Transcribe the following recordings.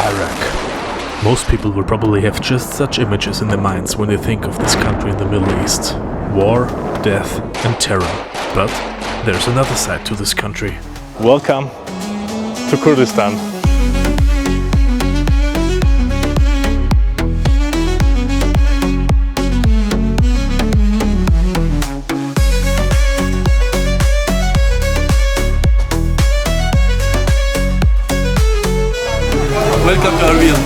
Iraq. Most people will probably have just such images in their minds when they think of this country in the Middle East. War, death and terror. But there's another side to this country. Welcome to Kurdistan. Welcome to Erbil.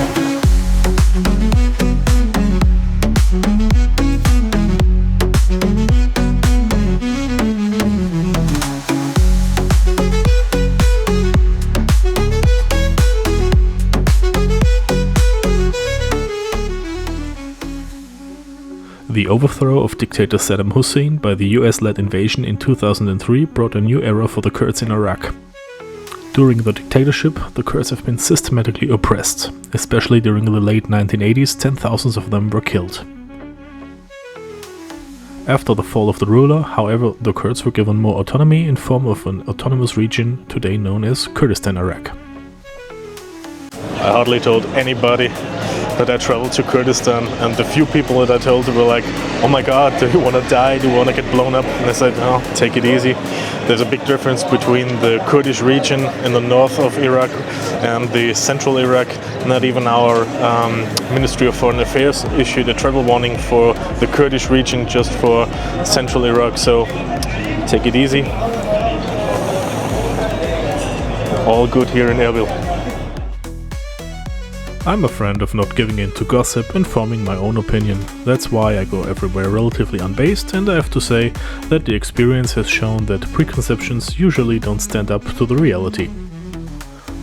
The overthrow of dictator Saddam Hussein by the US-led invasion in 2003 brought a new era for the Kurds in Iraq. During the dictatorship, the Kurds have been systematically oppressed. Especially during the late 1980s, 10,000s of them were killed. After the fall of the ruler, however, the Kurds were given more autonomy in form of an autonomous region today known as Kurdistan, Iraq. I hardly told anybody that I traveled to Kurdistan, and the few people that I told were like, oh my god, do you want to die? Do you want to get blown up? And I said, no, take it easy. There's a big difference between the Kurdish region in the north of Iraq and the central Iraq. Not even our Ministry of Foreign Affairs issued a travel warning for the Kurdish region, just for central Iraq, so take it easy. All good here in Erbil. I'm a friend of not giving in to gossip and forming my own opinion. That's why I go everywhere relatively unbased, and I have to say that the experience has shown that preconceptions usually don't stand up to the reality.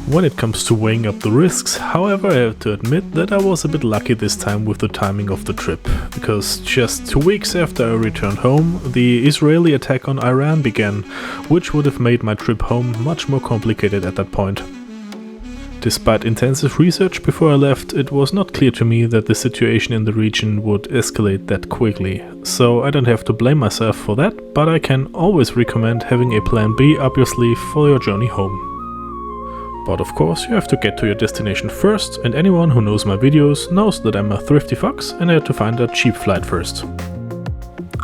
When it comes to weighing up the risks, however, I have to admit that I was a bit lucky this time with the timing of the trip, because just 2 weeks after I returned home, the Israeli attack on Iran began, which would have made my trip home much more complicated at that point. Despite intensive research before I left, it was not clear to me that the situation in the region would escalate that quickly, so I don't have to blame myself for that, but I can always recommend having a plan B up your sleeve for your journey home. But of course you have to get to your destination first, and anyone who knows my videos knows that I'm a thrifty fox and I had to find a cheap flight first.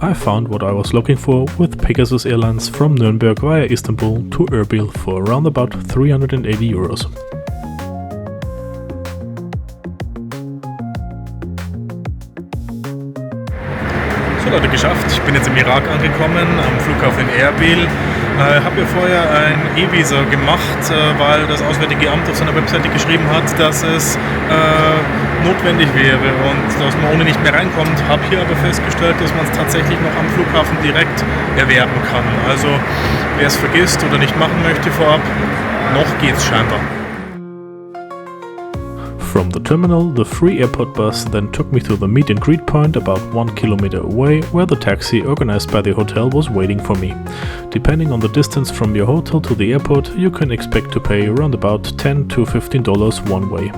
I found what I was looking for with Pegasus Airlines from Nuremberg via Istanbul to Erbil for around about 380 euros. So Leute, geschafft. Ich bin jetzt im Irak angekommen, am Flughafen Erbil. Habe ja vorher ein E-Visa gemacht, weil das Auswärtige Amt auf seiner Webseite geschrieben hat, dass es notwendig wäre und dass man ohne nicht mehr reinkommt. Habe hier aber festgestellt, dass man es tatsächlich noch am Flughafen direkt erwerben kann. Also wer es vergisst oder nicht machen möchte vorab, noch geht's scheinbar. From the terminal, the free airport bus then took me to the meet and greet point about 1 kilometer away, where the taxi organized by the hotel was waiting for me. Depending on the distance from your hotel to the airport, you can expect to pay around about $10 to $15 one way.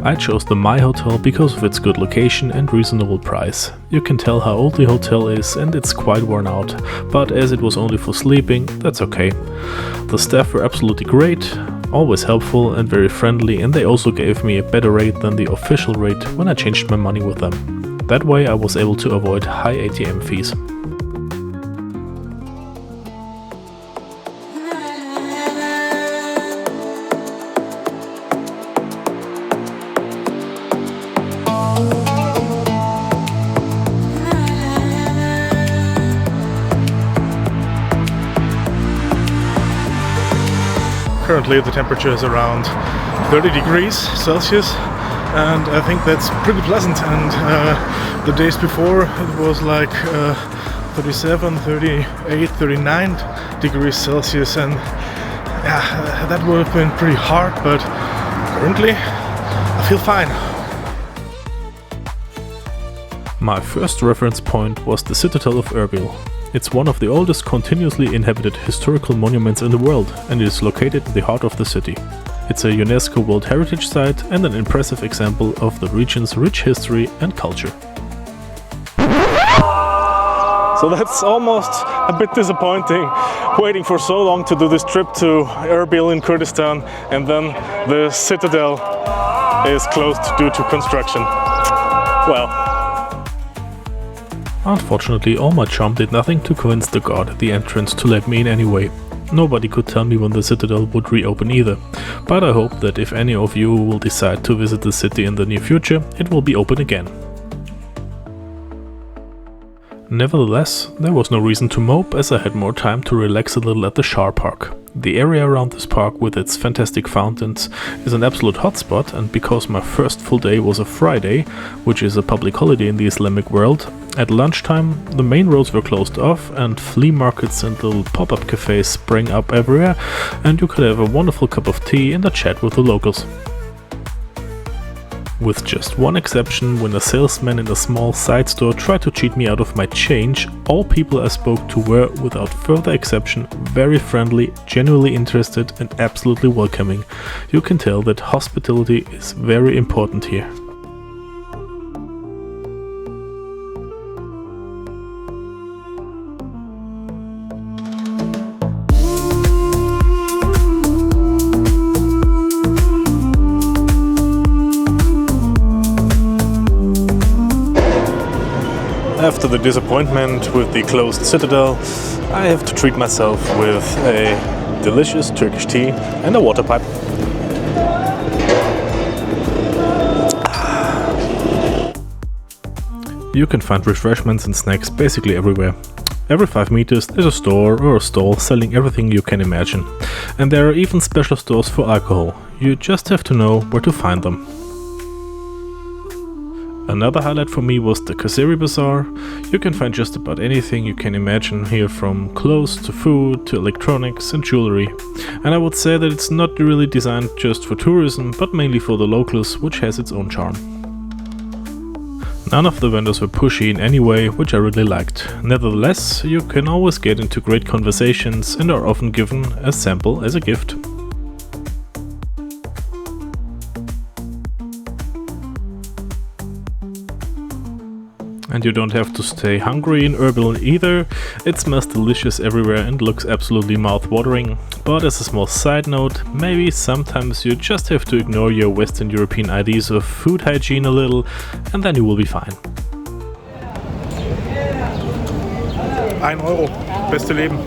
I chose the My Hotel because of its good location and reasonable price. You can tell how old the hotel is and it's quite worn out, but as it was only for sleeping, that's okay. The staff were absolutely great, always helpful and very friendly, and they also gave me a better rate than the official rate when I changed my money with them. That way I was able to avoid high ATM fees. Currently the temperature is around 30 degrees Celsius, and I think that's pretty pleasant, and the days before it was like 37, 38, 39 degrees Celsius, and yeah, that would have been pretty hard, but currently I feel fine. My first reference point was the Citadel of Erbil. It's one of the oldest continuously inhabited historical monuments in the world, and it is located in the heart of the city. It's a UNESCO World Heritage Site and an impressive example of the region's rich history and culture. So that's almost a bit disappointing, waiting for so long to do this trip to Erbil in Kurdistan and then the Citadel is closed due to construction. Well. Unfortunately, all my charm did nothing to convince the guard at the entrance to let me in anyway. Nobody could tell me when the Citadel would reopen either, but I hope that if any of you will decide to visit the city in the near future, it will be open again. Nevertheless, there was no reason to mope as I had more time to relax a little at the Shar Park. The area around this park with its fantastic fountains is an absolute hotspot, and because my first full day was a Friday, which is a public holiday in the Islamic world, at lunchtime the main roads were closed off and flea markets and little pop-up cafes sprang up everywhere, and you could have a wonderful cup of tea and a chat with the locals. With just one exception, when a salesman in a small side store tried to cheat me out of my change, all people I spoke to were, without further exception, very friendly, genuinely interested and absolutely welcoming. You can tell that hospitality is very important here. After the disappointment with the closed Citadel, I have to treat myself with a delicious Turkish tea and a water pipe. You can find refreshments and snacks basically everywhere. Every 5 meters there's a store or a stall selling everything you can imagine. And there are even special stores for alcohol. You just have to know where to find them. Another highlight for me was the Qaysari Bazaar. You can find just about anything you can imagine here, from clothes to food to electronics and jewelry. And I would say that it's not really designed just for tourism, but mainly for the locals, which has its own charm. None of the vendors were pushy in any way, which I really liked. Nevertheless, you can always get into great conversations and are often given a sample as a gift. And you don't have to stay hungry in Erbil either. It smells delicious everywhere and looks absolutely mouth-watering. But as a small side note, maybe sometimes you just have to ignore your Western European ideas of food hygiene a little, and then you will be fine. €1, beste Leben.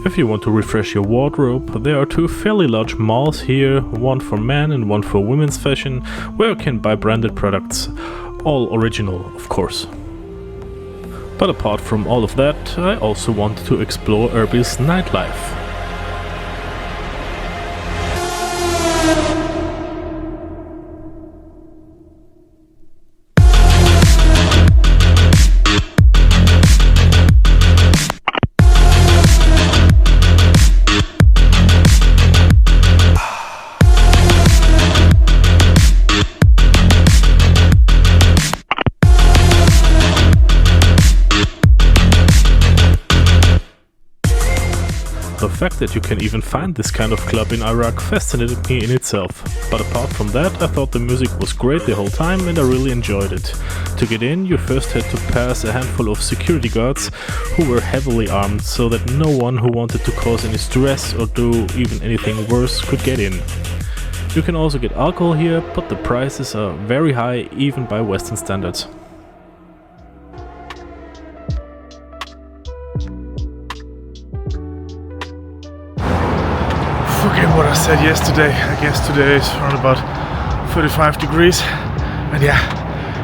If you want to refresh your wardrobe, there are 2 fairly large malls here, one for men and one for women's fashion, where you can buy branded products. All original, of course. But apart from all of that, I also wanted to explore Erbil's nightlife. The fact that you can even find this kind of club in Iraq fascinated me in itself. But apart from that, I thought the music was great the whole time and I really enjoyed it. To get in, you first had to pass a handful of security guards who were heavily armed, so that no one who wanted to cause any stress or do even anything worse could get in. You can also get alcohol here, but the prices are very high even by Western standards. Forget what I said yesterday. I guess today is around about 35 degrees, and yeah,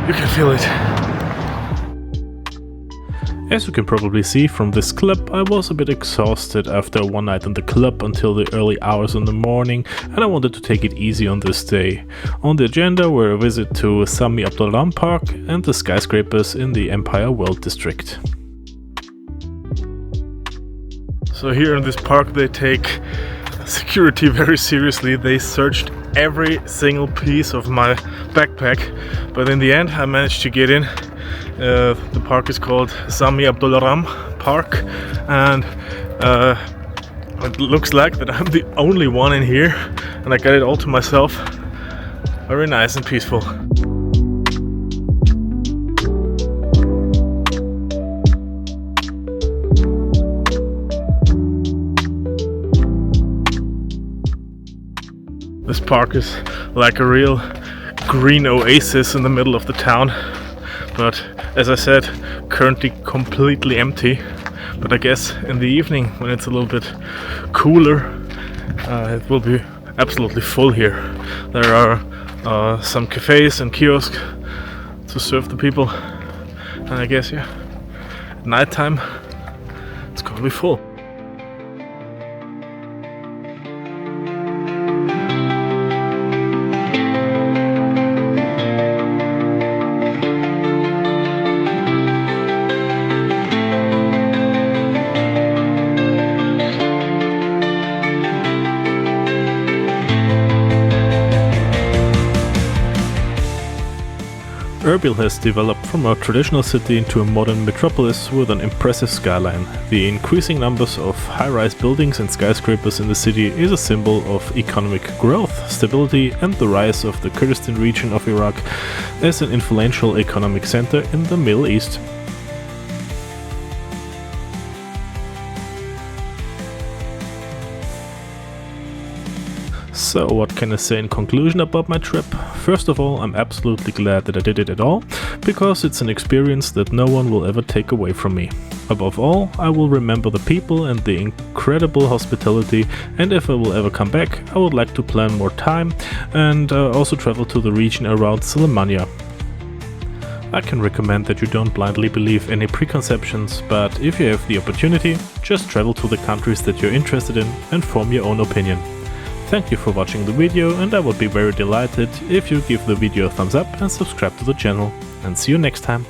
you can feel it. As you can probably see from this clip, I was a bit exhausted after one night in the club until the early hours in the morning, and I wanted to take it easy on this day. On the agenda were a visit to Samî Abdulrahman Park and the skyscrapers in the Empire World District. So here in this park they take security very seriously. They searched every single piece of my backpack, but in the end I managed to get in. The park is called Samî Abdulrahman Park, and it looks like that I'm the only one in here, and I got it all to myself. Very nice and peaceful. This park is like a real green oasis in the middle of the town, but as I said, currently completely empty. But I guess in the evening, when it's a little bit cooler, it will be absolutely full here. There are some cafes and kiosks to serve the people, and I guess, yeah, at nighttime it's gonna be full. Erbil has developed from a traditional city into a modern metropolis with an impressive skyline. The increasing numbers of high-rise buildings and skyscrapers in the city is a symbol of economic growth, stability, and the rise of the Kurdistan region of Iraq as an influential economic center in the Middle East. So what can I say in conclusion about my trip? First of all, I'm absolutely glad that I did it at all, because it's an experience that no one will ever take away from me. Above all, I will remember the people and the incredible hospitality, and if I will ever come back, I would like to plan more time and also travel to the region around Sulaymaniyah. I can recommend that you don't blindly believe any preconceptions, but if you have the opportunity, just travel to the countries that you're interested in and form your own opinion. Thank you for watching the video, and I would be very delighted if you give the video a thumbs up and subscribe to the channel. And see you next time.